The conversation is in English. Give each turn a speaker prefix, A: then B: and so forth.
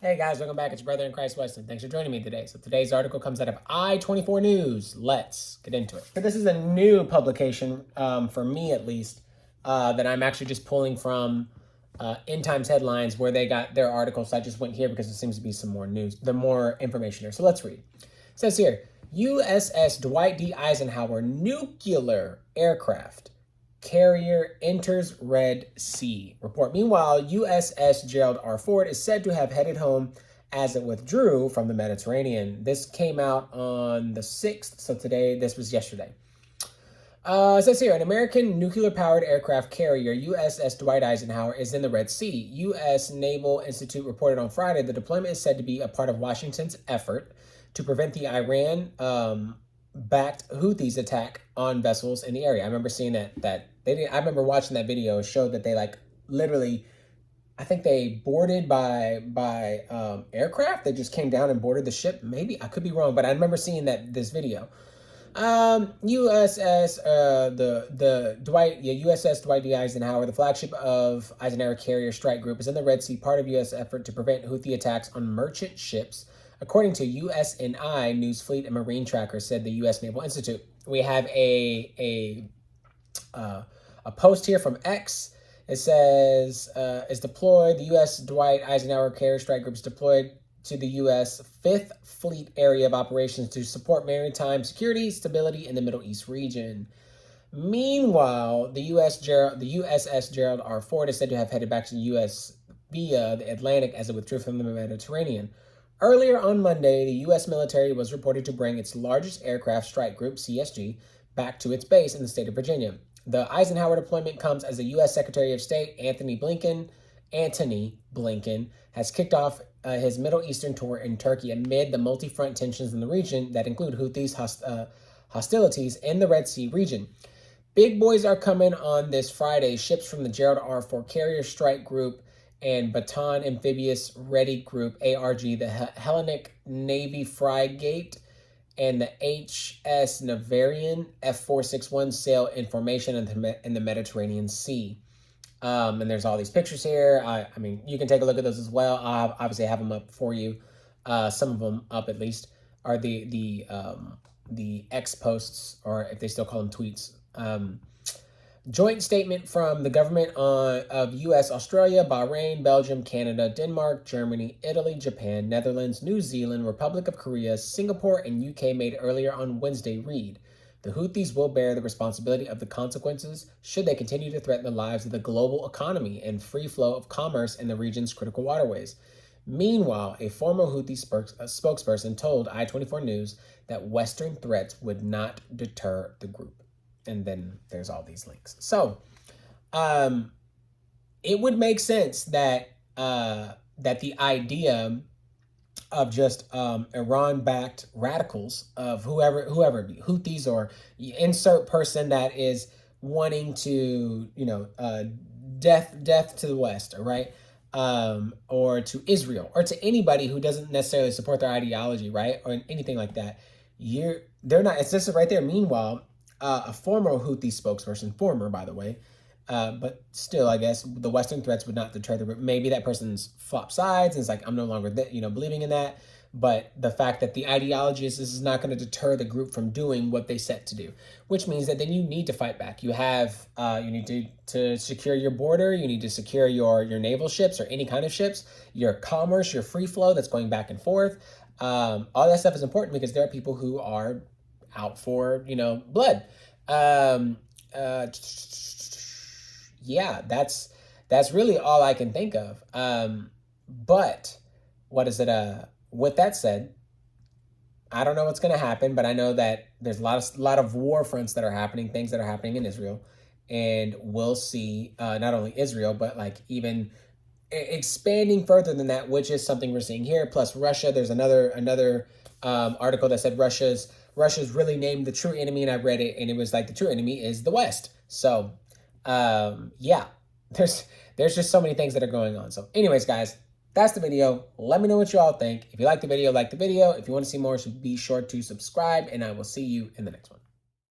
A: Hey guys, welcome back. It's your brother in Christ, Weston. Thanks for joining me today. So today's article comes out of I-24 News. Let's get into it. So this is a new publication, for me at least, that I'm actually just pulling from End Times headlines where they got their articles. So I just went here because there seems to be some more news, the more information here. So let's read. It says here, USS Dwight D. Eisenhower nuclear aircraft carrier enters Red Sea. Report. Meanwhile, USS Gerald R Ford is said to have headed home as it withdrew from the Mediterranean. This came out on the 6th, so this was yesterday. It says here, an American nuclear-powered aircraft carrier, USS Dwight Eisenhower, is in the Red Sea. U.S. Naval Institute reported on Friday the deployment is said to be a part of Washington's effort to prevent the Iran-backed Houthis attack on vessels in the area. I remember seeing that they didn't. I remember watching that video. It showed that they literally, I think they boarded by aircraft. They just came down and boarded the ship. Maybe I could be wrong, but I remember seeing this video. USS USS Dwight D. Eisenhower, the flagship of Eisenhower Carrier Strike Group, is in the Red Sea, part of U.S. effort to prevent Houthi attacks on merchant ships, according to USNI News Fleet and Marine Tracker, said the U.S. Naval Institute. We have a post here from X. It says, is deployed. The U.S. Dwight Eisenhower Carrier Strike Group is deployed to the U.S. 5th Fleet Area of Operations to support maritime security, stability in the Middle East region. Meanwhile, the USS Gerald R Ford is said to have headed back to the U.S. via the Atlantic as it withdrew from the Mediterranean. Earlier on Monday, the U.S. military was reported to bring its largest aircraft strike group, CSG, back to its base in the state of Virginia. The Eisenhower deployment comes as the U.S. Secretary of State Antony Blinken has kicked off his Middle Eastern tour in Turkey amid the multi-front tensions in the region that include Houthis hostilities in the Red Sea region. Big boys are coming on this Friday. Ships from the Gerald R Ford Carrier Strike Group and Baton Amphibious Ready Group, ARG, the Hellenic Navy Frigate, and the HS Navarian F461 sail in formation in the Mediterranean Sea. And there's all these pictures here. I mean, you can take a look at those as well. I'll obviously have them up for you. Some of them up at least are the X posts, or if they still call them tweets. Joint statement from the government of U.S., Australia, Bahrain, Belgium, Canada, Denmark, Germany, Italy, Japan, Netherlands, New Zealand, Republic of Korea, Singapore, and UK made earlier on Wednesday read, the Houthis will bear the responsibility of the consequences should they continue to threaten the lives of the global economy and free flow of commerce in the region's critical waterways. Meanwhile, a former Houthi spokesperson told I-24 News that Western threats would not deter the group. And then there's all these links. So it would make sense that the idea of just Iran-backed radicals of whoever it be, Houthis or insert person that is wanting to, death to the West, right? Or to Israel, or to anybody who doesn't necessarily support their ideology, right? Or anything like that. They're not, it's just right there. Meanwhile, a former Houthi spokesperson, by the way, but still, I guess the Western threats would not deter the group. Maybe that person's flopped sides and it's like, I'm no longer, believing in that. But the fact that the ideology is this is not going to deter the group from doing what they set to do, which means that then you need to fight back. You need to secure your border. You need to secure your naval ships or any kind of ships, your commerce, your free flow that's going back and forth. All that stuff is important because there are people who are out for, blood. Yeah, that's really all I can think of. But what is it? With that said, I don't know what's going to happen, but I know that there's a lot of war fronts that are happening, things that are happening in Israel, and we'll see not only Israel, but even expanding further than that, which is something we're seeing here. Plus Russia. There's another article that said Russia's really named the true enemy, and I read it, and it was like the true enemy is the West. So, yeah, there's just so many things that are going on. So anyways, guys, that's the video. Let me know what you all think. If you like the video, like the video. If you want to see more, be sure to subscribe, and I will see you in the next one.